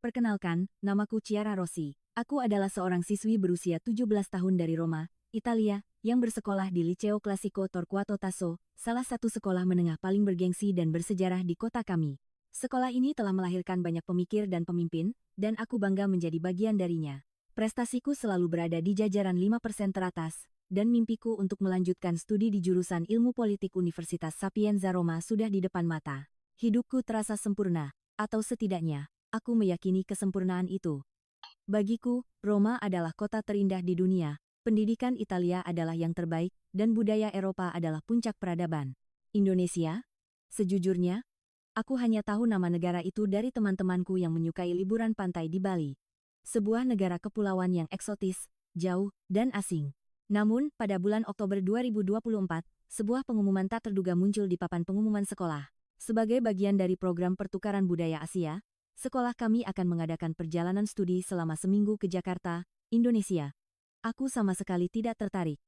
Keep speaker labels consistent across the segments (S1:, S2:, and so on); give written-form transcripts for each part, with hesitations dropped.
S1: Perkenalkan, namaku Chiara Rossi. Aku adalah seorang siswi berusia 17 tahun dari Roma, Italia, yang bersekolah di Liceo Classico Torquato Tasso, salah satu sekolah menengah paling bergengsi dan bersejarah di kota kami. Sekolah ini telah melahirkan banyak pemikir dan pemimpin, dan aku bangga menjadi bagian darinya. Prestasiku selalu berada di jajaran 5% teratas, dan mimpiku untuk melanjutkan studi di jurusan Ilmu Politik Universitas Sapienza Roma sudah di depan mata. Hidupku terasa sempurna, atau setidaknya, aku meyakini kesempurnaan itu. Bagiku, Roma adalah kota terindah di dunia, pendidikan Italia adalah yang terbaik, dan budaya Eropa adalah puncak peradaban. Indonesia? Sejujurnya, aku hanya tahu nama negara itu dari teman-temanku yang menyukai liburan pantai di Bali. Sebuah negara kepulauan yang eksotis, jauh, dan asing. Namun, pada bulan Oktober 2024, sebuah pengumuman tak terduga muncul di papan pengumuman sekolah. Sebagai bagian dari program pertukaran budaya Asia, sekolah kami akan mengadakan perjalanan studi selama seminggu ke Jakarta, Indonesia. Aku sama sekali tidak tertarik.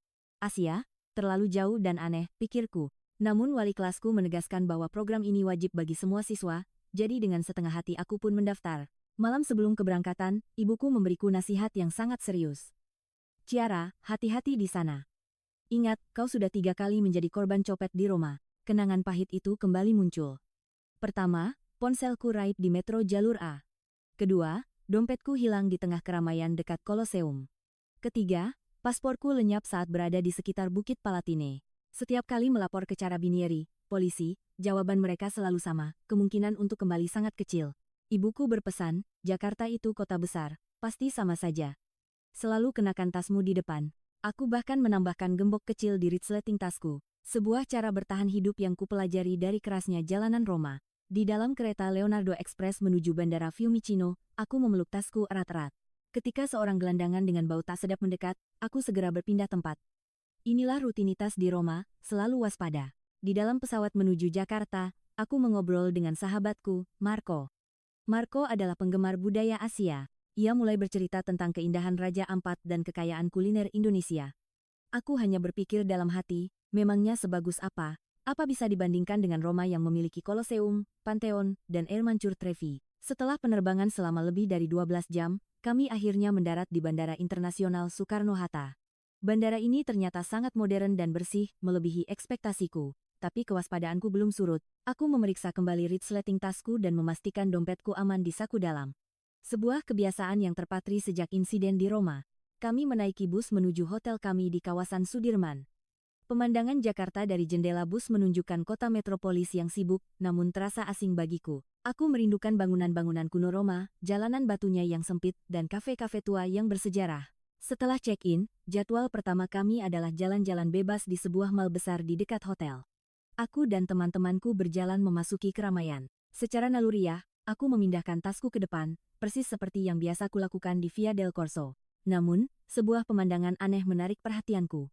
S1: Asia? Terlalu jauh dan aneh, pikirku. Namun wali kelasku menegaskan bahwa program ini wajib bagi semua siswa, jadi dengan setengah hati aku pun mendaftar. Malam sebelum keberangkatan, ibuku memberiku nasihat yang sangat serius. Chiara, hati-hati di sana. Ingat, kau sudah 3 kali menjadi korban copet di Roma. Kenangan pahit itu kembali muncul. Pertama, ponselku raib di metro jalur A. Kedua, dompetku hilang di tengah keramaian dekat Koloseum. Ketiga, pasporku lenyap saat berada di sekitar Bukit Palatine. Setiap kali melapor ke Carabinieri, polisi, jawaban mereka selalu sama, kemungkinan untuk kembali sangat kecil. Ibuku berpesan, Jakarta itu kota besar, pasti sama saja. Selalu kenakan tasmu di depan. Aku bahkan menambahkan gembok kecil di resleting tasku. Sebuah cara bertahan hidup yang kupelajari dari kerasnya jalanan Roma. Di dalam kereta Leonardo Express menuju Bandara Fiumicino, aku memeluk tasku erat-erat. Ketika seorang gelandangan dengan bau tak sedap mendekat, aku segera berpindah tempat. Inilah rutinitas di Roma, selalu waspada. Di dalam pesawat menuju Jakarta, aku mengobrol dengan sahabatku, Marco. Marco adalah penggemar budaya Asia. Ia mulai bercerita tentang keindahan Raja Ampat dan kekayaan kuliner Indonesia. Aku hanya berpikir dalam hati, memangnya sebagus apa? Apa bisa dibandingkan dengan Roma yang memiliki Koloseum, Pantheon, dan Air Mancur Trevi? Setelah penerbangan selama lebih dari 12 jam, kami akhirnya mendarat di Bandara Internasional Soekarno-Hatta. Bandara ini ternyata sangat modern dan bersih, melebihi ekspektasiku. Tapi kewaspadaanku belum surut. Aku memeriksa kembali resleting tasku dan memastikan dompetku aman di saku dalam. Sebuah kebiasaan yang terpatri sejak insiden di Roma. Kami menaiki bus menuju hotel kami di kawasan Sudirman. Pemandangan Jakarta dari jendela bus menunjukkan kota metropolis yang sibuk, namun terasa asing bagiku. Aku merindukan bangunan-bangunan kuno Roma, jalanan batunya yang sempit, dan kafe-kafe tua yang bersejarah. Setelah check-in, jadwal pertama kami adalah jalan-jalan bebas di sebuah mall besar di dekat hotel. Aku dan teman-temanku berjalan memasuki keramaian. Secara naluriah, aku memindahkan tasku ke depan, persis seperti yang biasa kulakukan di Via del Corso. Namun, sebuah pemandangan aneh menarik perhatianku.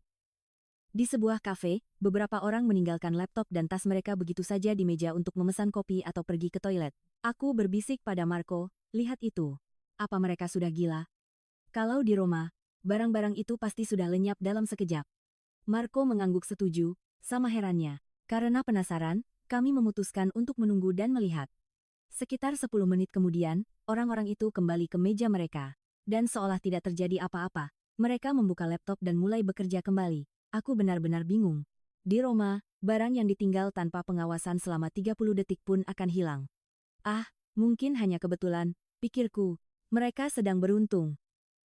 S1: Di sebuah kafe, beberapa orang meninggalkan laptop dan tas mereka begitu saja di meja untuk memesan kopi atau pergi ke toilet. Aku berbisik pada Marco, lihat itu. Apa mereka sudah gila? Kalau di Roma, barang-barang itu pasti sudah lenyap dalam sekejap. Marco mengangguk setuju, sama herannya. Karena penasaran, kami memutuskan untuk menunggu dan melihat. Sekitar 10 menit kemudian, orang-orang itu kembali ke meja mereka. Dan seolah tidak terjadi apa-apa, mereka membuka laptop dan mulai bekerja kembali. Aku benar-benar bingung. Di Roma, barang yang ditinggal tanpa pengawasan selama 30 detik pun akan hilang. Ah, mungkin hanya kebetulan, pikirku. Mereka sedang beruntung.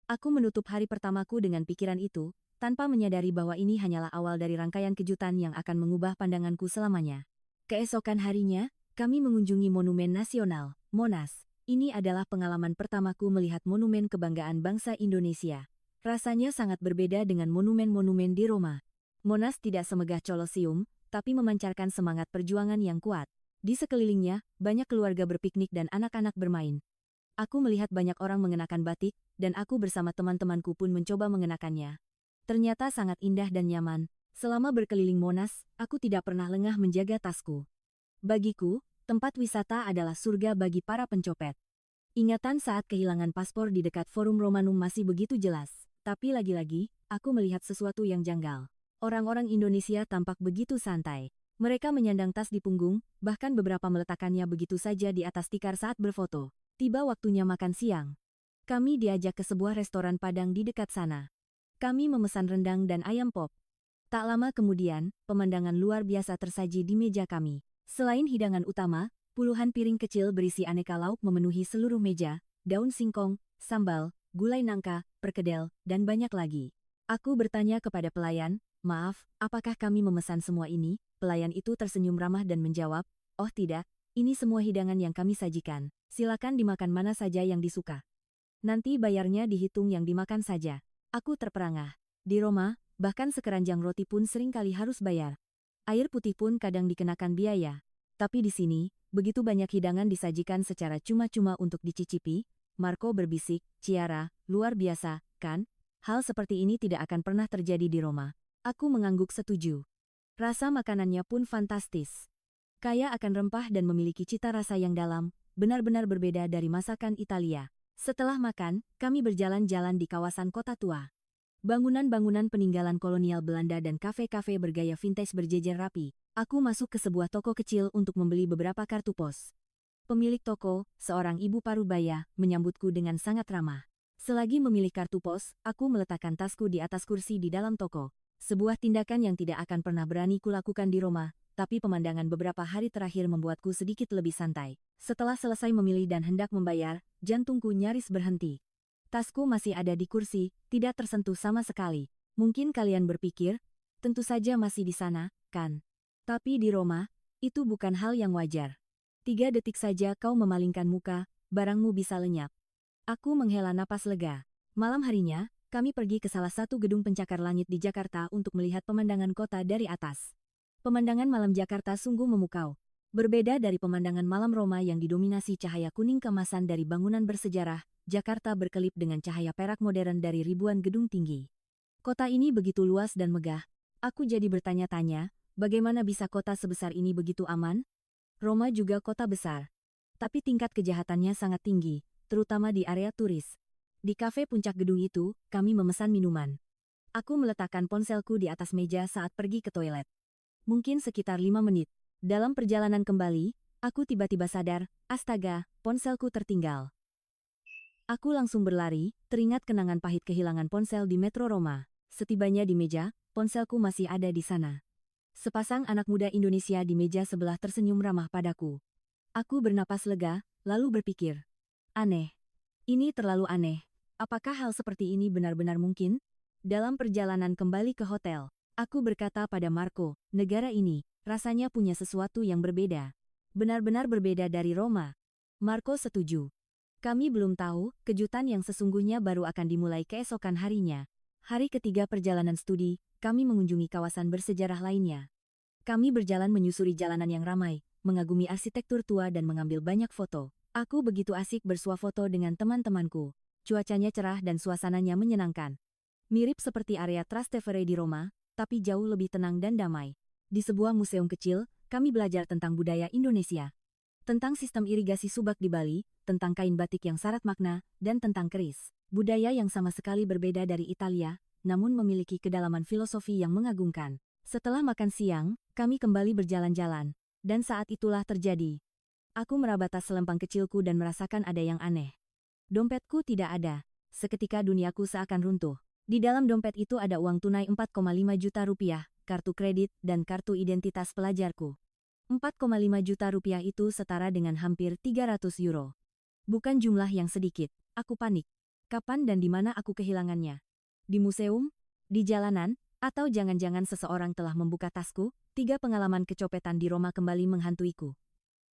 S1: Aku menutup hari pertamaku dengan pikiran itu, tanpa menyadari bahwa ini hanyalah awal dari rangkaian kejutan yang akan mengubah pandanganku selamanya. Keesokan harinya, kami mengunjungi Monumen Nasional, Monas. Ini adalah pengalaman pertamaku melihat monumen kebanggaan bangsa Indonesia. Rasanya sangat berbeda dengan monumen-monumen di Roma. Monas tidak semegah Colosseum, tapi memancarkan semangat perjuangan yang kuat. Di sekelilingnya, banyak keluarga berpiknik dan anak-anak bermain. Aku melihat banyak orang mengenakan batik, dan aku bersama teman-temanku pun mencoba mengenakannya. Ternyata sangat indah dan nyaman. Selama berkeliling Monas, aku tidak pernah lengah menjaga tasku. Bagiku, tempat wisata adalah surga bagi para pencopet. Ingatan saat kehilangan paspor di dekat Forum Romanum masih begitu jelas. Tapi lagi-lagi, aku melihat sesuatu yang janggal. Orang-orang Indonesia tampak begitu santai. Mereka menyandang tas di punggung, bahkan beberapa meletakkannya begitu saja di atas tikar saat berfoto. Tiba waktunya makan siang. Kami diajak ke sebuah restoran Padang di dekat sana. Kami memesan rendang dan ayam pop. Tak lama kemudian, pemandangan luar biasa tersaji di meja kami. Selain hidangan utama, puluhan piring kecil berisi aneka lauk memenuhi seluruh meja, daun singkong, sambal, gulai nangka, perkedel, dan banyak lagi. Aku bertanya kepada pelayan, "Maaf, apakah kami memesan semua ini?" Pelayan itu tersenyum ramah dan menjawab, "Oh tidak, ini semua hidangan yang kami sajikan. Silakan dimakan mana saja yang disuka. Nanti bayarnya dihitung yang dimakan saja." Aku terperangah. Di Roma, bahkan sekeranjang roti pun seringkali harus bayar. Air putih pun kadang dikenakan biaya. Tapi di sini, begitu banyak hidangan disajikan secara cuma-cuma untuk dicicipi. Marco berbisik, "Ciara, luar biasa, kan? Hal seperti ini tidak akan pernah terjadi di Roma." Aku mengangguk setuju. Rasa makanannya pun fantastis. Kaya akan rempah dan memiliki cita rasa yang dalam, benar-benar berbeda dari masakan Italia. Setelah makan, kami berjalan-jalan di kawasan kota tua. Bangunan-bangunan peninggalan kolonial Belanda dan kafe-kafe bergaya vintage berjejer rapi. Aku masuk ke sebuah toko kecil untuk membeli beberapa kartu pos. Pemilik toko, seorang ibu parubaya, menyambutku dengan sangat ramah. Selagi memilih kartu pos, aku meletakkan tasku di atas kursi di dalam toko. Sebuah tindakan yang tidak akan pernah berani kulakukan di Roma, tapi pemandangan beberapa hari terakhir membuatku sedikit lebih santai. Setelah selesai memilih dan hendak membayar, jantungku nyaris berhenti. Tasku masih ada di kursi, tidak tersentuh sama sekali. Mungkin kalian berpikir, tentu saja masih di sana, kan? Tapi di Roma, itu bukan hal yang wajar. 3 detik saja kau memalingkan muka, barangmu bisa lenyap. Aku menghela napas lega. Malam harinya, kami pergi ke salah satu gedung pencakar langit di Jakarta untuk melihat pemandangan kota dari atas. Pemandangan malam Jakarta sungguh memukau. Berbeda dari pemandangan malam Roma yang didominasi cahaya kuning keemasan dari bangunan bersejarah, Jakarta berkelip dengan cahaya perak modern dari ribuan gedung tinggi. Kota ini begitu luas dan megah. Aku jadi bertanya-tanya, bagaimana bisa kota sebesar ini begitu aman? Roma juga kota besar. Tapi tingkat kejahatannya sangat tinggi, terutama di area turis. Di kafe puncak gedung itu, kami memesan minuman. Aku meletakkan ponselku di atas meja saat pergi ke toilet. Mungkin sekitar 5 menit. Dalam perjalanan kembali, aku tiba-tiba sadar, astaga, ponselku tertinggal. Aku langsung berlari, teringat kenangan pahit kehilangan ponsel di Metro Roma. Setibanya di meja, ponselku masih ada di sana. Sepasang anak muda Indonesia di meja sebelah tersenyum ramah padaku. Aku bernapas lega, lalu berpikir, aneh. Ini terlalu aneh. Apakah hal seperti ini benar-benar mungkin? Dalam perjalanan kembali ke hotel, aku berkata pada Marco, negara ini, rasanya punya sesuatu yang berbeda. Benar-benar berbeda dari Roma. Marco setuju. Kami belum tahu, kejutan yang sesungguhnya baru akan dimulai keesokan harinya. Hari ketiga perjalanan studi, kami mengunjungi kawasan bersejarah lainnya. Kami berjalan menyusuri jalanan yang ramai, mengagumi arsitektur tua dan mengambil banyak foto. Aku begitu asik bersuah foto dengan teman-temanku. Cuacanya cerah dan suasananya menyenangkan. Mirip seperti area Trastevere di Roma, tapi jauh lebih tenang dan damai. Di sebuah museum kecil, kami belajar tentang budaya Indonesia. Tentang sistem irigasi subak di Bali, tentang kain batik yang syarat makna, dan tentang keris. Budaya yang sama sekali berbeda dari Italia, namun memiliki kedalaman filosofi yang mengagumkan. Setelah makan siang, kami kembali berjalan-jalan. Dan saat itulah terjadi. Aku meraba tas selempang kecilku dan merasakan ada yang aneh. Dompetku tidak ada. Seketika duniaku seakan runtuh. Di dalam dompet itu ada uang tunai 4,5 juta rupiah, kartu kredit, dan kartu identitas pelajarku. 4,5 juta rupiah itu setara dengan hampir 300 euro. Bukan jumlah yang sedikit. Aku panik. Kapan dan di mana aku kehilangannya? Di museum? Di jalanan? Atau jangan-jangan seseorang telah membuka tasku? 3 pengalaman kecopetan di Roma kembali menghantuiku.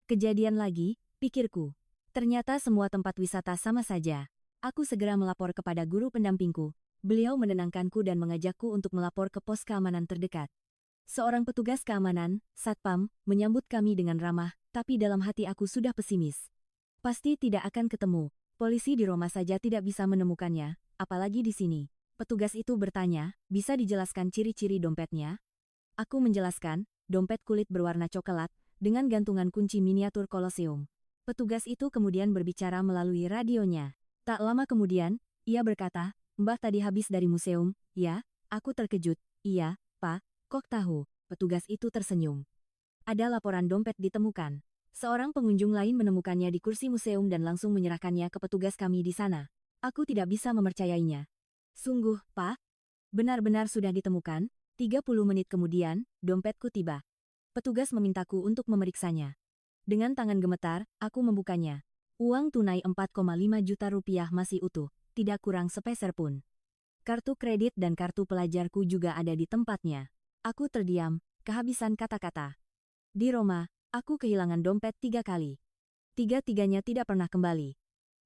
S1: Kejadian lagi, pikirku. Ternyata semua tempat wisata sama saja. Aku segera melapor kepada guru pendampingku. Beliau menenangkanku dan mengajakku untuk melapor ke pos keamanan terdekat. Seorang petugas keamanan, Satpam, menyambut kami dengan ramah, tapi dalam hati aku sudah pesimis. Pasti tidak akan ketemu. Polisi di Roma saja tidak bisa menemukannya, apalagi di sini. Petugas itu bertanya, bisa dijelaskan ciri-ciri dompetnya? Aku menjelaskan, dompet kulit berwarna coklat, dengan gantungan kunci miniatur Colosseum. Petugas itu kemudian berbicara melalui radionya. Tak lama kemudian, ia berkata, Mbah tadi habis dari museum, ya? Aku terkejut, iya, Pak, kok tahu? Petugas itu tersenyum. Ada laporan dompet ditemukan. Seorang pengunjung lain menemukannya di kursi museum dan langsung menyerahkannya ke petugas kami di sana. Aku tidak bisa mempercayainya. Sungguh, Pak? Benar-benar sudah ditemukan? 30 menit kemudian, dompetku tiba. Petugas memintaku untuk memeriksanya. Dengan tangan gemetar, aku membukanya. Uang tunai 4,5 juta rupiah masih utuh, tidak kurang sepeser pun. Kartu kredit dan kartu pelajarku juga ada di tempatnya. Aku terdiam, kehabisan kata-kata. Di Roma, aku kehilangan dompet 3 kali. Tiga-tiganya tidak pernah kembali.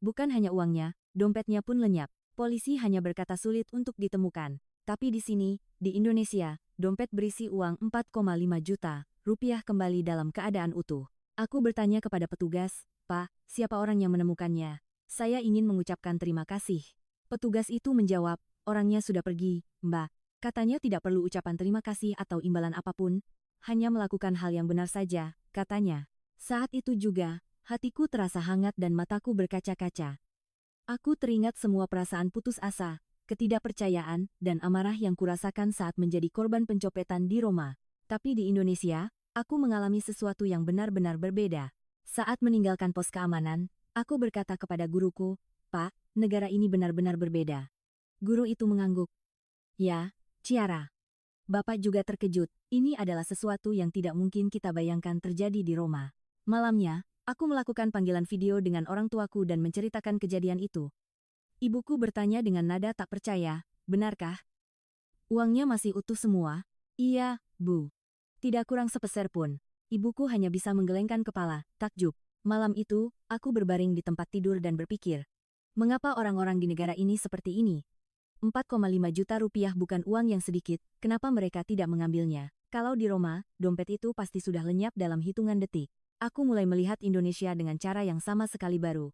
S1: Bukan hanya uangnya, dompetnya pun lenyap. Polisi hanya berkata sulit untuk ditemukan. Tapi di sini, di Indonesia, dompet berisi uang 4,5 juta rupiah kembali dalam keadaan utuh. Aku bertanya kepada petugas, "Pak, siapa orang yang menemukannya? Saya ingin mengucapkan terima kasih." Petugas itu menjawab, "Orangnya sudah pergi, Mbak." Katanya tidak perlu ucapan terima kasih atau imbalan apapun, hanya melakukan hal yang benar saja, katanya. Saat itu juga, hatiku terasa hangat dan mataku berkaca-kaca. Aku teringat semua perasaan putus asa, ketidakpercayaan, dan amarah yang kurasakan saat menjadi korban pencopetan di Roma. Tapi di Indonesia, aku mengalami sesuatu yang benar-benar berbeda. Saat meninggalkan pos keamanan, aku berkata kepada guruku, "Pak, negara ini benar-benar berbeda." Guru itu mengangguk. "Ya, Ciara. Bapak juga terkejut, ini adalah sesuatu yang tidak mungkin kita bayangkan terjadi di Roma." Malamnya, aku melakukan panggilan video dengan orang tuaku dan menceritakan kejadian itu. Ibuku bertanya dengan nada tak percaya, "Benarkah? Uangnya masih utuh semua?" "Iya, Bu. Tidak kurang sepeser pun." Ibuku hanya bisa menggelengkan kepala, takjub. Malam itu, aku berbaring di tempat tidur dan berpikir, mengapa orang-orang di negara ini seperti ini? 4,5 juta rupiah bukan uang yang sedikit, kenapa mereka tidak mengambilnya? Kalau di Roma, dompet itu pasti sudah lenyap dalam hitungan detik. Aku mulai melihat Indonesia dengan cara yang sama sekali baru.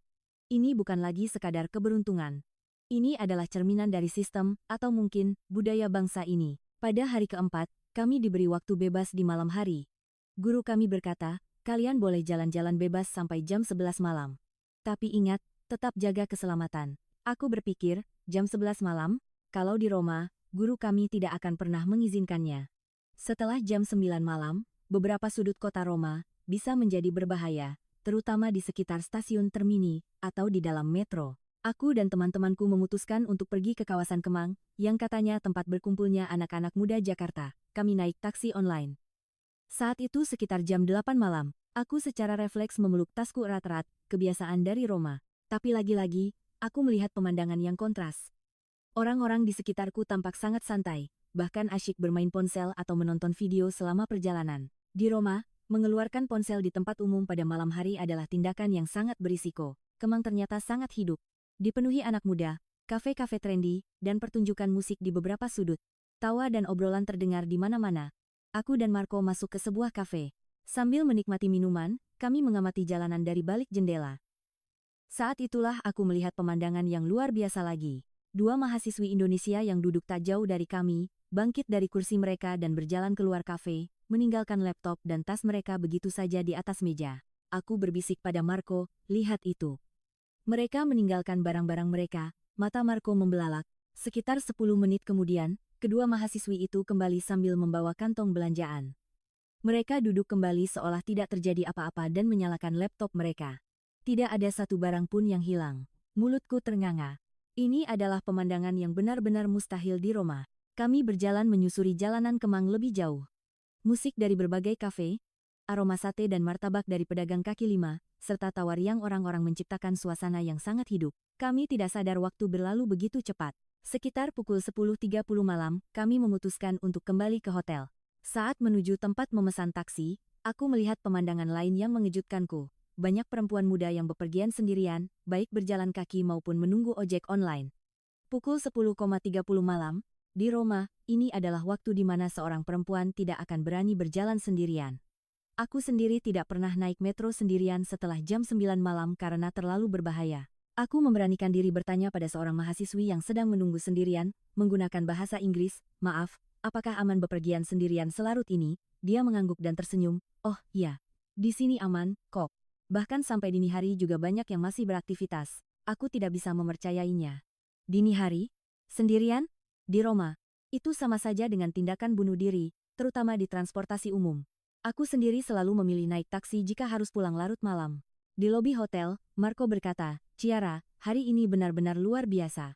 S1: Ini bukan lagi sekadar keberuntungan. Ini adalah cerminan dari sistem, atau mungkin, budaya bangsa ini. Pada hari keempat, kami diberi waktu bebas di malam hari. Guru kami berkata, "Kalian boleh jalan-jalan bebas sampai jam 11 malam. Tapi ingat, tetap jaga keselamatan." Aku berpikir, jam 11 malam, kalau di Roma, guru kami tidak akan pernah mengizinkannya. Setelah jam 9 malam, beberapa sudut kota Roma bisa menjadi berbahaya, terutama di sekitar stasiun Termini atau di dalam metro. Aku dan teman-temanku memutuskan untuk pergi ke kawasan Kemang, yang katanya tempat berkumpulnya anak-anak muda Jakarta. Kami naik taksi online. Saat itu sekitar jam 8 malam, aku secara refleks memeluk tasku erat-erat, kebiasaan dari Roma. Tapi lagi-lagi, aku melihat pemandangan yang kontras. Orang-orang di sekitarku tampak sangat santai, bahkan asyik bermain ponsel atau menonton video selama perjalanan. Di Roma, mengeluarkan ponsel di tempat umum pada malam hari adalah tindakan yang sangat berisiko. Kemang ternyata sangat hidup. Dipenuhi anak muda, kafe-kafe trendy, dan pertunjukan musik di beberapa sudut. Tawa dan obrolan terdengar di mana-mana. Aku dan Marco masuk ke sebuah kafe. Sambil menikmati minuman, kami mengamati jalanan dari balik jendela. Saat itulah aku melihat pemandangan yang luar biasa lagi. Dua mahasiswi Indonesia yang duduk tak jauh dari kami, bangkit dari kursi mereka dan berjalan keluar kafe, meninggalkan laptop dan tas mereka begitu saja di atas meja. Aku berbisik pada Marco, "Lihat itu." Mereka meninggalkan barang-barang mereka, mata Marco membelalak. Sekitar 10 menit kemudian, kedua mahasiswi itu kembali sambil membawa kantong belanjaan. Mereka duduk kembali seolah tidak terjadi apa-apa dan menyalakan laptop mereka. Tidak ada satu barang pun yang hilang. Mulutku ternganga. Ini adalah pemandangan yang benar-benar mustahil di Roma. Kami berjalan menyusuri jalanan Kemang lebih jauh. Musik dari berbagai kafe, aroma sate dan martabak dari pedagang kaki lima, serta tawa riang orang-orang menciptakan suasana yang sangat hidup. Kami tidak sadar waktu berlalu begitu cepat. Sekitar pukul 10.30 malam, kami memutuskan untuk kembali ke hotel. Saat menuju tempat memesan taksi, aku melihat pemandangan lain yang mengejutkanku. Banyak perempuan muda yang bepergian sendirian, baik berjalan kaki maupun menunggu ojek online. Pukul 10.30 malam, di Roma, ini adalah waktu di mana seorang perempuan tidak akan berani berjalan sendirian. Aku sendiri tidak pernah naik metro sendirian setelah jam 9 malam karena terlalu berbahaya. Aku memberanikan diri bertanya pada seorang mahasiswi yang sedang menunggu sendirian, menggunakan bahasa Inggris, "Maaf, apakah aman bepergian sendirian selarut ini?" Dia mengangguk dan tersenyum, "Oh, iya. Di sini aman, kok. Bahkan sampai dini hari juga banyak yang masih beraktivitas." Aku tidak bisa mempercayainya. Dini hari? Sendirian? Di Roma? Itu sama saja dengan tindakan bunuh diri, terutama di transportasi umum. Aku sendiri selalu memilih naik taksi jika harus pulang larut malam. Di lobi hotel, Marco berkata, "Ciara, hari ini benar-benar luar biasa.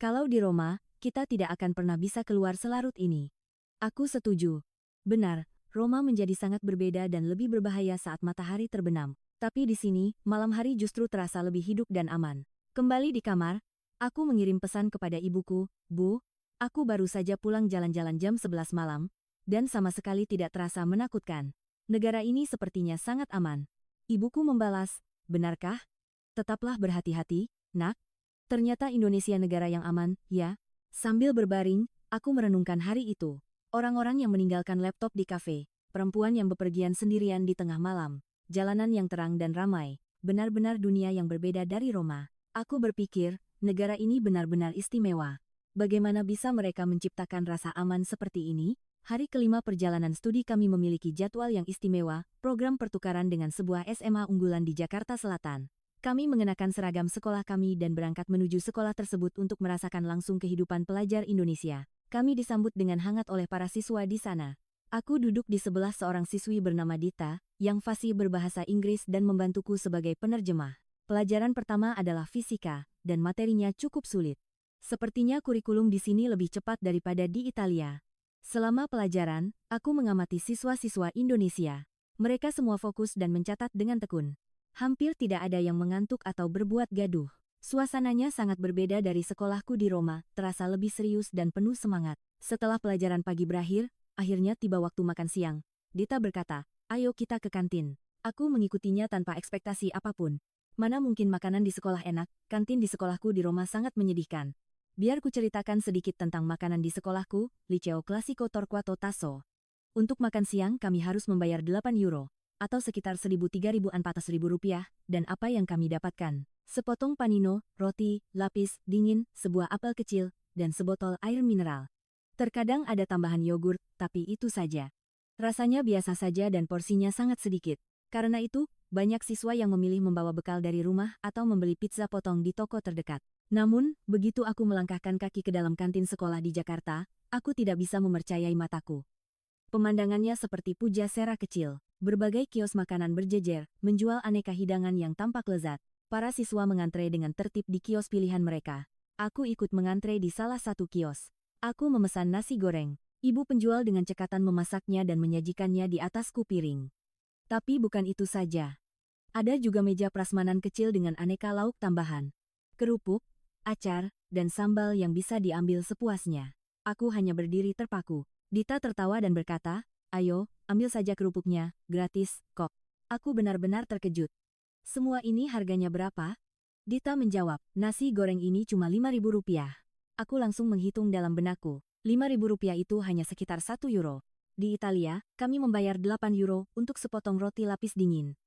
S1: Kalau di Roma, kita tidak akan pernah bisa keluar selarut ini." Aku setuju. Benar, Roma menjadi sangat berbeda dan lebih berbahaya saat matahari terbenam. Tapi di sini, malam hari justru terasa lebih hidup dan aman. Kembali di kamar, aku mengirim pesan kepada ibuku, "Bu, aku baru saja pulang jalan-jalan jam 11 malam, dan sama sekali tidak terasa menakutkan. Negara ini sepertinya sangat aman." Ibuku membalas, "Benarkah? Tetaplah berhati-hati, nak. Ternyata Indonesia negara yang aman, ya." Sambil berbaring, aku merenungkan hari itu. Orang-orang yang meninggalkan laptop di kafe, perempuan yang bepergian sendirian di tengah malam, jalanan yang terang dan ramai, benar-benar dunia yang berbeda dari Roma. Aku berpikir, negara ini benar-benar istimewa. Bagaimana bisa mereka menciptakan rasa aman seperti ini? Hari kelima perjalanan studi kami memiliki jadwal yang istimewa, program pertukaran dengan sebuah SMA unggulan di Jakarta Selatan. Kami mengenakan seragam sekolah kami dan berangkat menuju sekolah tersebut untuk merasakan langsung kehidupan pelajar Indonesia. Kami disambut dengan hangat oleh para siswa di sana. Aku duduk di sebelah seorang siswi bernama Dita, yang fasih berbahasa Inggris dan membantuku sebagai penerjemah. Pelajaran pertama adalah fisika, dan materinya cukup sulit. Sepertinya kurikulum di sini lebih cepat daripada di Italia. Selama pelajaran, aku mengamati siswa-siswa Indonesia. Mereka semua fokus dan mencatat dengan tekun. Hampir tidak ada yang mengantuk atau berbuat gaduh. Suasananya sangat berbeda dari sekolahku di Roma, terasa lebih serius dan penuh semangat. Setelah pelajaran pagi berakhir, akhirnya tiba waktu makan siang. Dita berkata, "Ayo kita ke kantin." Aku mengikutinya tanpa ekspektasi apapun. Mana mungkin makanan di sekolah enak, kantin di sekolahku di Roma sangat menyedihkan. Biar ku ceritakan sedikit tentang makanan di sekolahku, Liceo Classico Torquato Tasso. Untuk makan siang kami harus membayar 8 euro, atau sekitar 1.000–3.400 rupiah, dan apa yang kami dapatkan? Sepotong panino, roti, lapis, dingin, sebuah apel kecil, dan sebotol air mineral. Terkadang ada tambahan yogurt, tapi itu saja. Rasanya biasa saja dan porsinya sangat sedikit. Karena itu, banyak siswa yang memilih membawa bekal dari rumah atau membeli pizza potong di toko terdekat. Namun, begitu aku melangkahkan kaki ke dalam kantin sekolah di Jakarta, aku tidak bisa mempercayai mataku. Pemandangannya seperti pujasera kecil. Berbagai kios makanan berjejer, menjual aneka hidangan yang tampak lezat. Para siswa mengantre dengan tertib di kios pilihan mereka. Aku ikut mengantre di salah satu kios. Aku memesan nasi goreng. Ibu penjual dengan cekatan memasaknya dan menyajikannya di atasku piring. Tapi bukan itu saja. Ada juga meja prasmanan kecil dengan aneka lauk tambahan. Kerupuk, acar, dan sambal yang bisa diambil sepuasnya. Aku hanya berdiri terpaku. Dita tertawa dan berkata, "Ayo, ambil saja kerupuknya, gratis, kok." Aku benar-benar terkejut. "Semua ini harganya berapa?" Dita menjawab, "Nasi goreng ini cuma 5.000 rupiah." Aku langsung menghitung dalam benakku. 5.000 rupiah itu hanya sekitar 1 euro. Di Italia, kami membayar 8 euro untuk sepotong roti lapis dingin.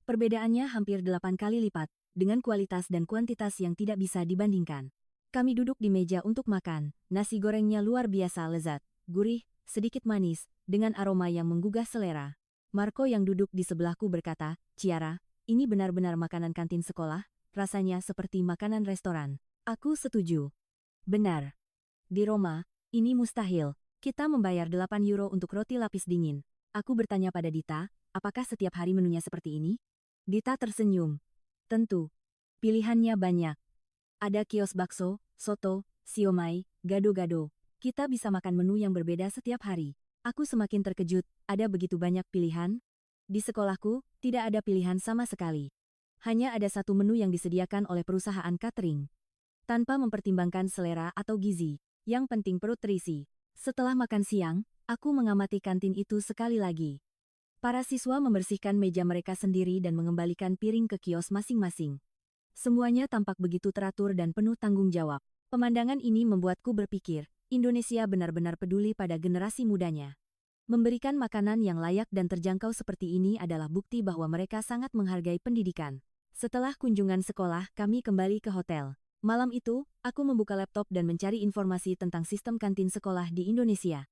S1: Perbedaannya hampir 8 kali lipat, dengan kualitas dan kuantitas yang tidak bisa dibandingkan. Kami duduk di meja untuk makan. Nasi gorengnya luar biasa lezat, gurih, sedikit manis, dengan aroma yang menggugah selera. Marco yang duduk di sebelahku berkata, "Ciara, ini benar-benar makanan kantin sekolah, rasanya seperti makanan restoran." Aku setuju. Benar. Di Roma, ini mustahil. Kita membayar 8 euro untuk roti lapis dingin. Aku bertanya pada Dita, apakah setiap hari menunya seperti ini? Dita tersenyum. Tentu. Pilihannya banyak. Ada kios bakso, soto, siomay, gado-gado. Kita bisa makan menu yang berbeda setiap hari. Aku semakin terkejut, ada begitu banyak pilihan? Di sekolahku, tidak ada pilihan sama sekali. Hanya ada satu menu yang disediakan oleh perusahaan catering. Tanpa mempertimbangkan selera atau gizi, yang penting perut terisi. Setelah makan siang, aku mengamati kantin itu sekali lagi. Para siswa membersihkan meja mereka sendiri dan mengembalikan piring ke kios masing-masing. Semuanya tampak begitu teratur dan penuh tanggung jawab. Pemandangan ini membuatku berpikir, Indonesia benar-benar peduli pada generasi mudanya. Memberikan makanan yang layak dan terjangkau seperti ini adalah bukti bahwa mereka sangat menghargai pendidikan. Setelah kunjungan sekolah, kami kembali ke hotel. Malam itu, aku membuka laptop dan mencari informasi tentang sistem kantin sekolah di Indonesia.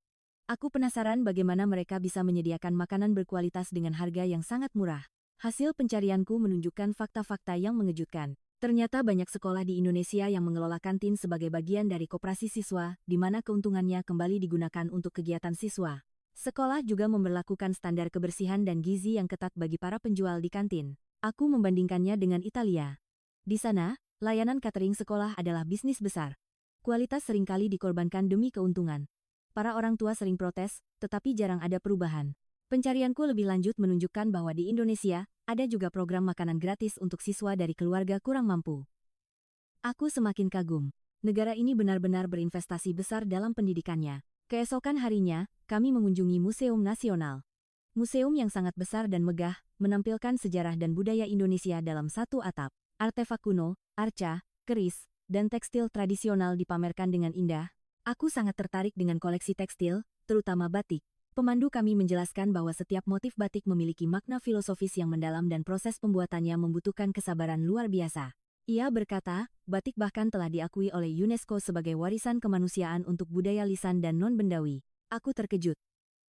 S1: Aku penasaran bagaimana mereka bisa menyediakan makanan berkualitas dengan harga yang sangat murah. Hasil pencarianku menunjukkan fakta-fakta yang mengejutkan. Ternyata banyak sekolah di Indonesia yang mengelola kantin sebagai bagian dari koperasi siswa, di mana keuntungannya kembali digunakan untuk kegiatan siswa. Sekolah juga memberlakukan standar kebersihan dan gizi yang ketat bagi para penjual di kantin. Aku membandingkannya dengan Italia. Di sana, layanan catering sekolah adalah bisnis besar. Kualitas seringkali dikorbankan demi keuntungan. Para orang tua sering protes, tetapi jarang ada perubahan. Pencarianku lebih lanjut menunjukkan bahwa di Indonesia, ada juga program makanan gratis untuk siswa dari keluarga kurang mampu. Aku semakin kagum. Negara ini benar-benar berinvestasi besar dalam pendidikannya. Keesokan harinya, kami mengunjungi Museum Nasional. Museum yang sangat besar dan megah, menampilkan sejarah dan budaya Indonesia dalam satu atap. Artefak kuno, arca, keris, dan tekstil tradisional dipamerkan dengan indah. Aku sangat tertarik dengan koleksi tekstil, terutama batik. Pemandu kami menjelaskan bahwa setiap motif batik memiliki makna filosofis yang mendalam dan proses pembuatannya membutuhkan kesabaran luar biasa. Ia berkata, batik bahkan telah diakui oleh UNESCO sebagai warisan kemanusiaan untuk budaya lisan dan non-bendawi. Aku terkejut.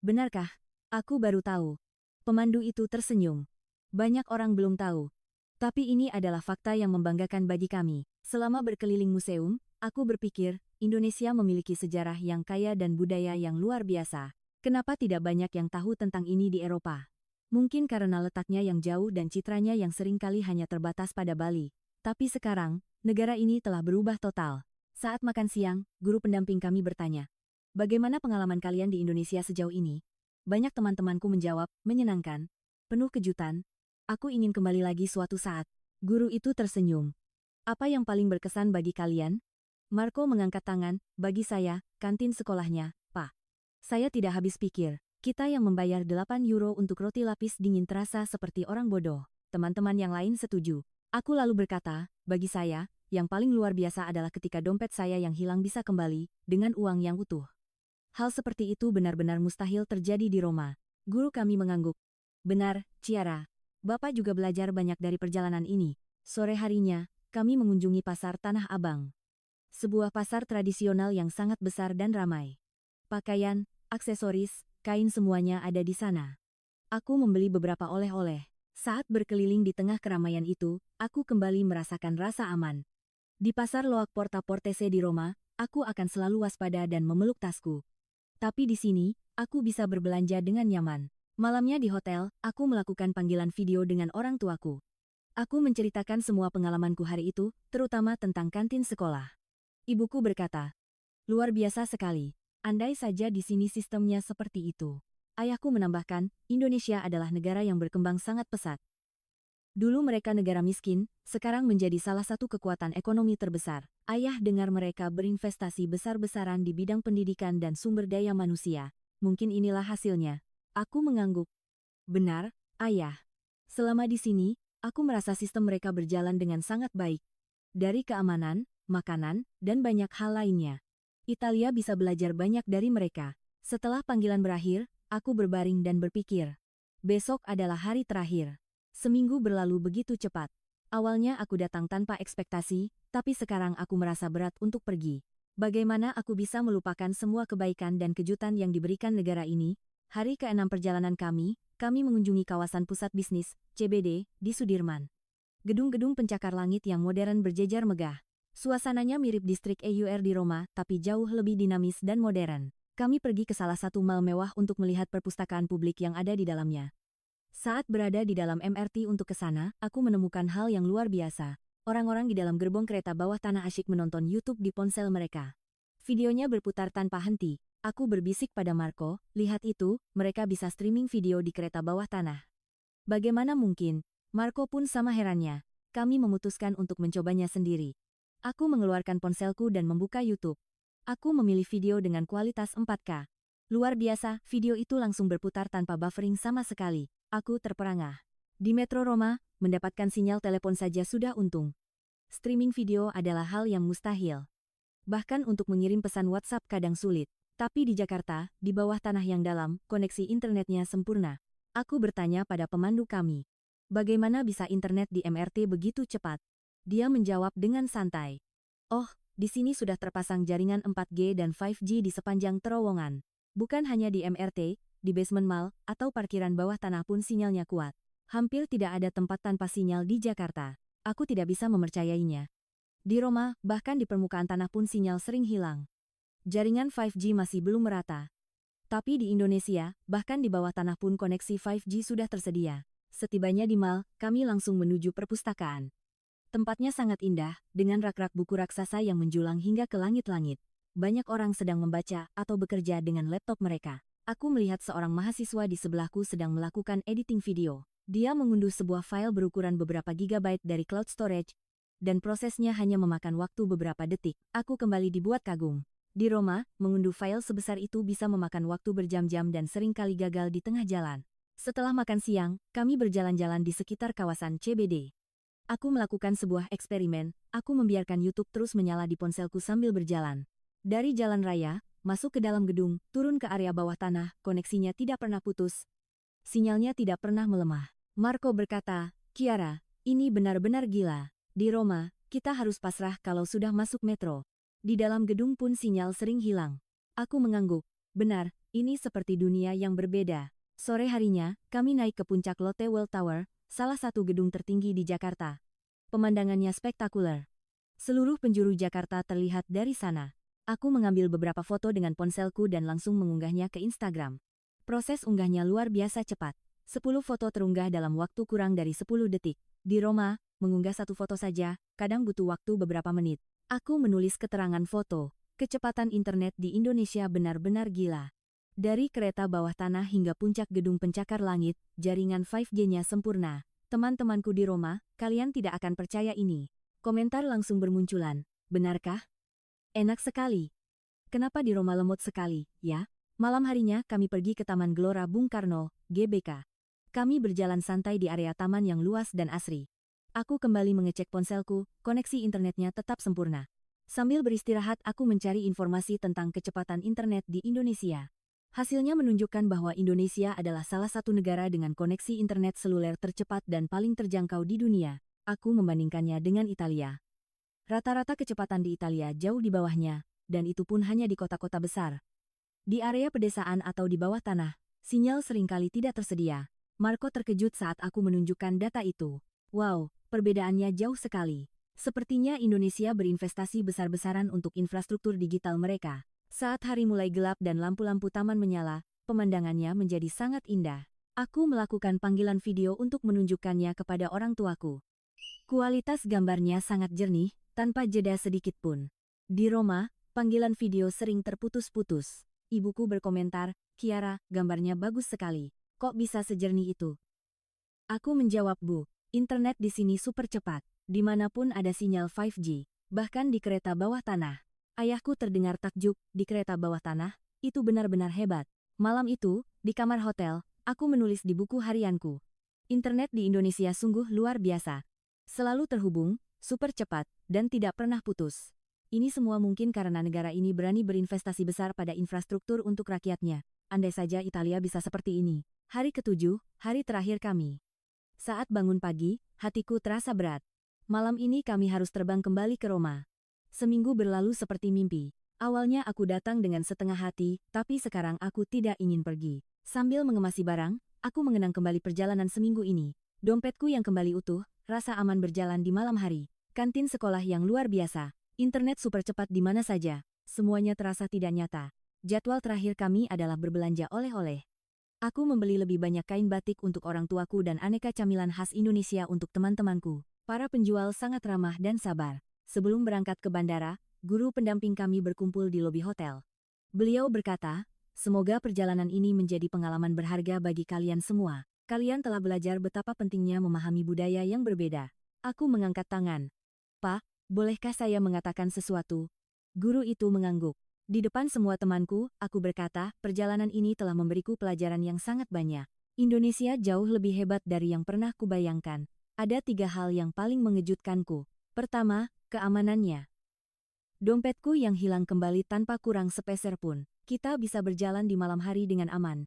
S1: Benarkah? Aku baru tahu. Pemandu itu tersenyum. Banyak orang belum tahu. Tapi ini adalah fakta yang membanggakan bagi kami. Selama berkeliling museum, aku berpikir, Indonesia memiliki sejarah yang kaya dan budaya yang luar biasa. Kenapa tidak banyak yang tahu tentang ini di Eropa? Mungkin karena letaknya yang jauh dan citranya yang seringkali hanya terbatas pada Bali. Tapi sekarang, negara ini telah berubah total. Saat makan siang, guru pendamping kami bertanya, "Bagaimana pengalaman kalian di Indonesia sejauh ini?" Banyak teman-temanku menjawab, "Menyenangkan." Penuh kejutan. "Aku ingin kembali lagi suatu saat." Guru itu tersenyum. "Apa yang paling berkesan bagi kalian?" Marco mengangkat tangan, "Bagi saya, kantin sekolahnya, Pak." Saya tidak habis pikir. Kita yang membayar 8 euro untuk roti lapis dingin terasa seperti orang bodoh. Teman-teman yang lain setuju. Aku lalu berkata, "Bagi saya, yang paling luar biasa adalah ketika dompet saya yang hilang bisa kembali, dengan uang yang utuh. Hal seperti itu benar-benar mustahil terjadi di Roma." Guru kami mengangguk. "Benar, Ciara. Bapak juga belajar banyak dari perjalanan ini." Sore harinya, kami mengunjungi pasar Tanah Abang. Sebuah pasar tradisional yang sangat besar dan ramai. Pakaian, aksesoris, kain semuanya ada di sana. Aku membeli beberapa oleh-oleh. Saat berkeliling di tengah keramaian itu, aku kembali merasakan rasa aman. Di pasar Loak Porta Portese di Roma, aku akan selalu waspada dan memeluk tasku. Tapi di sini, aku bisa berbelanja dengan nyaman. Malamnya di hotel, aku melakukan panggilan video dengan orang tuaku. Aku menceritakan semua pengalamanku hari itu, terutama tentang kantin sekolah. Ibuku berkata, "Luar biasa sekali. Andai saja di sini sistemnya seperti itu." Ayahku menambahkan, Indonesia adalah negara yang berkembang sangat pesat. Dulu mereka negara miskin, sekarang menjadi salah satu kekuatan ekonomi terbesar. Ayah dengar mereka berinvestasi besar-besaran di bidang pendidikan dan sumber daya manusia. Mungkin inilah hasilnya. Aku mengangguk. Benar, Ayah. Selama di sini, aku merasa sistem mereka berjalan dengan sangat baik. Dari keamanan, makanan, dan banyak hal lainnya. Italia bisa belajar banyak dari mereka. Setelah panggilan berakhir, aku berbaring dan berpikir. Besok adalah hari terakhir. Seminggu berlalu begitu cepat. Awalnya aku datang tanpa ekspektasi, tapi sekarang aku merasa berat untuk pergi. Bagaimana aku bisa melupakan semua kebaikan dan kejutan yang diberikan negara ini? Hari ke-6 perjalanan kami mengunjungi kawasan pusat bisnis, CBD, di Sudirman. Gedung-gedung pencakar langit yang modern berjejar megah. Suasananya mirip distrik EUR di Roma, tapi jauh lebih dinamis dan modern. Kami pergi ke salah satu mal mewah untuk melihat perpustakaan publik yang ada di dalamnya. Saat berada di dalam MRT untuk ke sana, aku menemukan hal yang luar biasa. Orang-orang di dalam gerbong kereta bawah tanah asyik menonton YouTube di ponsel mereka. Videonya berputar tanpa henti. Aku berbisik pada Marco, "Lihat itu, mereka bisa streaming video di kereta bawah tanah." Bagaimana mungkin? Marco pun sama herannya. Kami memutuskan untuk mencobanya sendiri. Aku mengeluarkan ponselku dan membuka YouTube. Aku memilih video dengan kualitas 4K. Luar biasa, video itu langsung berputar tanpa buffering sama sekali. Aku terperangah. Di Metro Roma, mendapatkan sinyal telepon saja sudah untung. Streaming video adalah hal yang mustahil. Bahkan untuk mengirim pesan WhatsApp kadang sulit. Tapi di Jakarta, di bawah tanah yang dalam, koneksi internetnya sempurna. Aku bertanya pada pemandu kami. Bagaimana bisa internet di MRT begitu cepat? Dia menjawab dengan santai. "Oh, di sini sudah terpasang jaringan 4G dan 5G di sepanjang terowongan. Bukan hanya di MRT, di basement mall, atau parkiran bawah tanah pun sinyalnya kuat. Hampir tidak ada tempat tanpa sinyal di Jakarta." Aku tidak bisa mempercayainya. Di Roma, bahkan di permukaan tanah pun sinyal sering hilang. Jaringan 5G masih belum merata. Tapi di Indonesia, bahkan di bawah tanah pun koneksi 5G sudah tersedia. Setibanya di mall, kami langsung menuju perpustakaan. Tempatnya sangat indah, dengan rak-rak buku raksasa yang menjulang hingga ke langit-langit. Banyak orang sedang membaca atau bekerja dengan laptop mereka. Aku melihat seorang mahasiswa di sebelahku sedang melakukan editing video. Dia mengunduh sebuah file berukuran beberapa gigabyte dari cloud storage, dan prosesnya hanya memakan waktu beberapa detik. Aku kembali dibuat kagum. Di Roma, mengunduh file sebesar itu bisa memakan waktu berjam-jam dan seringkali gagal di tengah jalan. Setelah makan siang, kami berjalan-jalan di sekitar kawasan CBD. Aku melakukan sebuah eksperimen, aku membiarkan YouTube terus menyala di ponselku sambil berjalan. Dari jalan raya, masuk ke dalam gedung, turun ke area bawah tanah, koneksinya tidak pernah putus. Sinyalnya tidak pernah melemah. Marco berkata, "Kiara, ini benar-benar gila. Di Roma, kita harus pasrah kalau sudah masuk metro. Di dalam gedung pun sinyal sering hilang." Aku mengangguk. Benar, ini seperti dunia yang berbeda. Sore harinya, kami naik ke puncak Lotte World Tower, salah satu gedung tertinggi di Jakarta. Pemandangannya spektakuler. Seluruh penjuru Jakarta terlihat dari sana. Aku mengambil beberapa foto dengan ponselku dan langsung mengunggahnya ke Instagram. Proses unggahnya luar biasa cepat. 10 foto terunggah dalam waktu kurang dari 10 detik. Di Roma, mengunggah satu foto saja, kadang butuh waktu beberapa menit. Aku menulis keterangan foto. Kecepatan internet di Indonesia benar-benar gila. Dari kereta bawah tanah hingga puncak gedung pencakar langit, jaringan 5G-nya sempurna. Teman-temanku di Roma, kalian tidak akan percaya ini. Komentar langsung bermunculan. Benarkah? Enak sekali. Kenapa di Roma lemot sekali, ya? Malam harinya kami pergi ke Taman Gelora Bung Karno, GBK. Kami berjalan santai di area taman yang luas dan asri. Aku kembali mengecek ponselku, koneksi internetnya tetap sempurna. Sambil beristirahat aku mencari informasi tentang kecepatan internet di Indonesia. Hasilnya menunjukkan bahwa Indonesia adalah salah satu negara dengan koneksi internet seluler tercepat dan paling terjangkau di dunia. Aku membandingkannya dengan Italia. Rata-rata kecepatan di Italia jauh di bawahnya, dan itu pun hanya di kota-kota besar. Di area pedesaan atau di bawah tanah, sinyal seringkali tidak tersedia. Marco terkejut saat aku menunjukkan data itu. Wow, perbedaannya jauh sekali. Sepertinya Indonesia berinvestasi besar-besaran untuk infrastruktur digital mereka. Saat hari mulai gelap dan lampu-lampu taman menyala, pemandangannya menjadi sangat indah. Aku melakukan panggilan video untuk menunjukkannya kepada orang tuaku. Kualitas gambarnya sangat jernih, tanpa jeda sedikit pun. Di Roma, panggilan video sering terputus-putus. Ibuku berkomentar, "Kiara, gambarnya bagus sekali. Kok bisa sejernih itu?" Aku menjawab, "Bu, internet di sini super cepat. Dimanapun ada sinyal 5G, bahkan di kereta bawah tanah." Ayahku terdengar takjub, "Di kereta bawah tanah? Itu benar-benar hebat." Malam itu, di kamar hotel, aku menulis di buku harianku. Internet di Indonesia sungguh luar biasa. Selalu terhubung, super cepat, dan tidak pernah putus. Ini semua mungkin karena negara ini berani berinvestasi besar pada infrastruktur untuk rakyatnya. Andai saja Italia bisa seperti ini. Hari ke-7, hari terakhir kami. Saat bangun pagi, hatiku terasa berat. Malam ini kami harus terbang kembali ke Roma. Seminggu berlalu seperti mimpi. Awalnya aku datang dengan setengah hati, tapi sekarang aku tidak ingin pergi. Sambil mengemasi barang, aku mengenang kembali perjalanan seminggu ini. Dompetku yang kembali utuh, rasa aman berjalan di malam hari. Kantin sekolah yang luar biasa. Internet super cepat di mana saja. Semuanya terasa tidak nyata. Jadwal terakhir kami adalah berbelanja oleh-oleh. Aku membeli lebih banyak kain batik untuk orang tuaku dan aneka camilan khas Indonesia untuk teman-temanku. Para penjual sangat ramah dan sabar. Sebelum berangkat ke bandara, guru pendamping kami berkumpul di lobi hotel. Beliau berkata, "Semoga perjalanan ini menjadi pengalaman berharga bagi kalian semua. Kalian telah belajar betapa pentingnya memahami budaya yang berbeda." Aku mengangkat tangan. "Pak, bolehkah saya mengatakan sesuatu?" Guru itu mengangguk. Di depan semua temanku, aku berkata, "Perjalanan ini telah memberiku pelajaran yang sangat banyak. Indonesia jauh lebih hebat dari yang pernah kubayangkan. Ada 3 hal yang paling mengejutkanku. Pertama, keamanannya. Dompetku yang hilang kembali tanpa kurang sepeser pun. Kita bisa berjalan di malam hari dengan aman.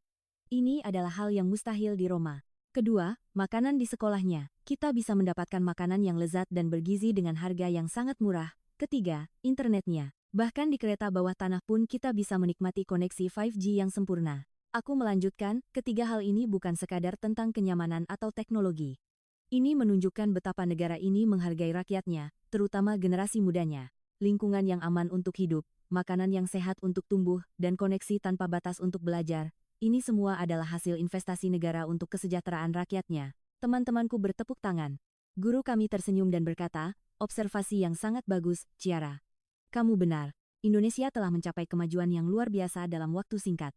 S1: Ini adalah hal yang mustahil di Roma. Kedua, makanan di sekolahnya. Kita bisa mendapatkan makanan yang lezat dan bergizi dengan harga yang sangat murah. Ketiga, internetnya. Bahkan di kereta bawah tanah pun kita bisa menikmati koneksi 5G yang sempurna. Aku melanjutkan, ketiga hal ini bukan sekadar tentang kenyamanan atau teknologi. Ini menunjukkan betapa negara ini menghargai rakyatnya, terutama generasi mudanya. Lingkungan yang aman untuk hidup, makanan yang sehat untuk tumbuh, dan koneksi tanpa batas untuk belajar. Ini semua adalah hasil investasi negara untuk kesejahteraan rakyatnya. Teman-temanku bertepuk tangan. Guru kami tersenyum dan berkata, observasi yang sangat bagus, Ciara. Kamu benar. Indonesia telah mencapai kemajuan yang luar biasa dalam waktu singkat.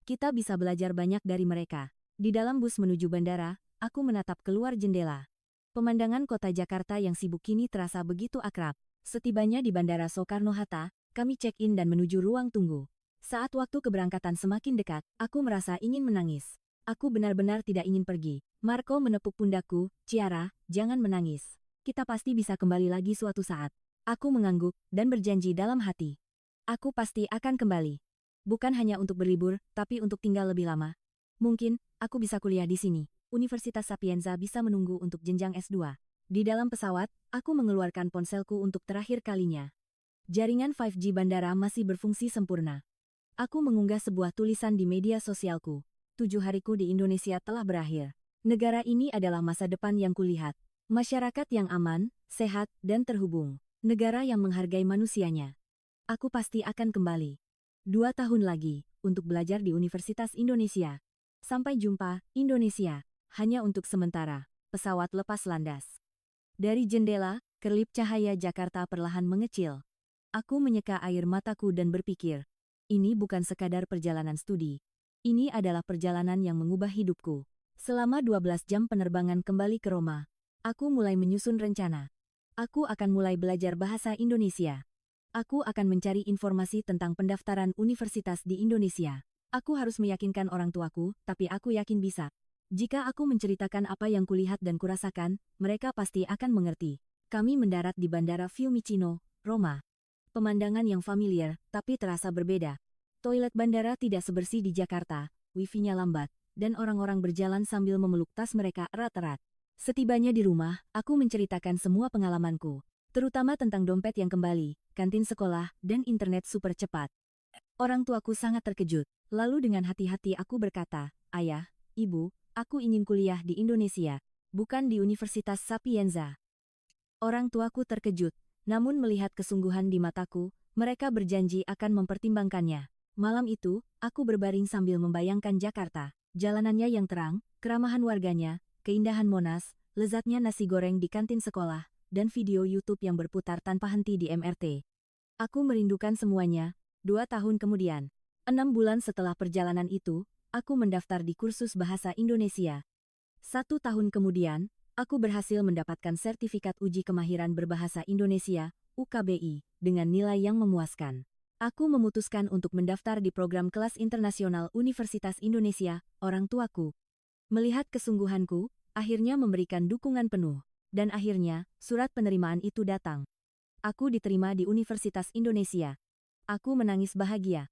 S1: Kita bisa belajar banyak dari mereka. Di dalam bus menuju bandara, aku menatap keluar jendela. Pemandangan kota Jakarta yang sibuk kini terasa begitu akrab. Setibanya di Bandara Soekarno-Hatta, kami check-in dan menuju ruang tunggu. Saat waktu keberangkatan semakin dekat, aku merasa ingin menangis. Aku benar-benar tidak ingin pergi. Marco menepuk pundakku, Ciara, jangan menangis. Kita pasti bisa kembali lagi suatu saat. Aku mengangguk dan berjanji dalam hati. Aku pasti akan kembali. Bukan hanya untuk berlibur, tapi untuk tinggal lebih lama. Mungkin, aku bisa kuliah di sini. Universitas Sapienza bisa menunggu untuk jenjang S2. Di dalam pesawat, aku mengeluarkan ponselku untuk terakhir kalinya. Jaringan 5G bandara masih berfungsi sempurna. Aku mengunggah sebuah tulisan di media sosialku. 7 hariku di Indonesia telah berakhir. Negara ini adalah masa depan yang kulihat. Masyarakat yang aman, sehat, dan terhubung. Negara yang menghargai manusianya. Aku pasti akan kembali. 2 tahun lagi, untuk belajar di Universitas Indonesia. Sampai jumpa, Indonesia. Hanya untuk sementara, pesawat lepas landas. Dari jendela, kerlip cahaya Jakarta perlahan mengecil. Aku menyeka air mataku dan berpikir, ini bukan sekadar perjalanan studi. Ini adalah perjalanan yang mengubah hidupku. Selama 12 jam penerbangan kembali ke Roma, aku mulai menyusun rencana. Aku akan mulai belajar bahasa Indonesia. Aku akan mencari informasi tentang pendaftaran universitas di Indonesia. Aku harus meyakinkan orang tuaku, tapi aku yakin bisa. Jika aku menceritakan apa yang kulihat dan kurasakan, mereka pasti akan mengerti. Kami mendarat di Bandara Fiumicino, Roma. Pemandangan yang familiar, tapi terasa berbeda. Toilet bandara tidak sebersih di Jakarta, wifi-nya lambat, dan orang-orang berjalan sambil memeluk tas mereka erat-erat. Setibanya di rumah, aku menceritakan semua pengalamanku, terutama tentang dompet yang kembali, kantin sekolah, dan internet super cepat. Orang tuaku sangat terkejut. Lalu dengan hati-hati aku berkata, Ayah, Ibu, aku ingin kuliah di Indonesia, bukan di Universitas Sapienza. Orang tuaku terkejut, namun melihat kesungguhan di mataku, mereka berjanji akan mempertimbangkannya. Malam itu, aku berbaring sambil membayangkan Jakarta, jalanannya yang terang, keramahan warganya, keindahan Monas, lezatnya nasi goreng di kantin sekolah, dan video YouTube yang berputar tanpa henti di MRT. Aku merindukan semuanya. 2 tahun kemudian, 6 bulan setelah perjalanan itu, aku mendaftar di kursus bahasa Indonesia. 1 tahun kemudian, aku berhasil mendapatkan sertifikat uji kemahiran berbahasa Indonesia, UKBI, dengan nilai yang memuaskan. Aku memutuskan untuk mendaftar di program kelas internasional Universitas Indonesia, orang tuaku. Melihat kesungguhanku, akhirnya memberikan dukungan penuh. Dan akhirnya, surat penerimaan itu datang. Aku diterima di Universitas Indonesia. Aku menangis bahagia.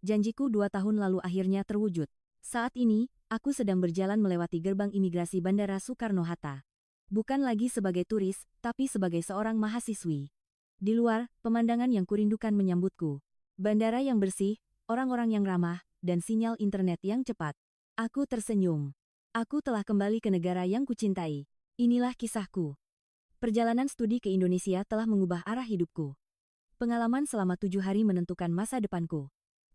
S1: Janjiku 2 tahun lalu akhirnya terwujud. Saat ini, aku sedang berjalan melewati gerbang imigrasi Bandara Soekarno-Hatta. Bukan lagi sebagai turis, tapi sebagai seorang mahasiswi. Di luar, pemandangan yang kurindukan menyambutku. Bandara yang bersih, orang-orang yang ramah, dan sinyal internet yang cepat. Aku tersenyum. Aku telah kembali ke negara yang kucintai. Inilah kisahku. Perjalanan studi ke Indonesia telah mengubah arah hidupku. Pengalaman selama 7 hari menentukan masa depanku.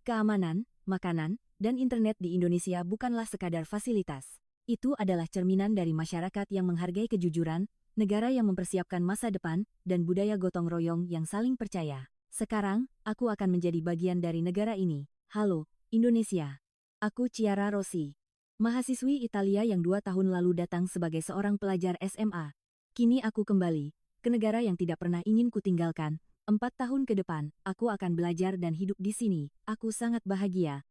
S1: Keamanan, makanan, dan internet di Indonesia bukanlah sekadar fasilitas. Itu adalah cerminan dari masyarakat yang menghargai kejujuran, negara yang mempersiapkan masa depan, dan budaya gotong royong yang saling percaya. Sekarang, aku akan menjadi bagian dari negara ini. Halo, Indonesia. Aku Ciara Rossi. Mahasiswi Italia yang 2 tahun lalu datang sebagai seorang pelajar SMA. Kini aku kembali ke negara yang tidak pernah ingin kutinggalkan. 4 tahun ke depan, aku akan belajar dan hidup di sini. Aku sangat bahagia.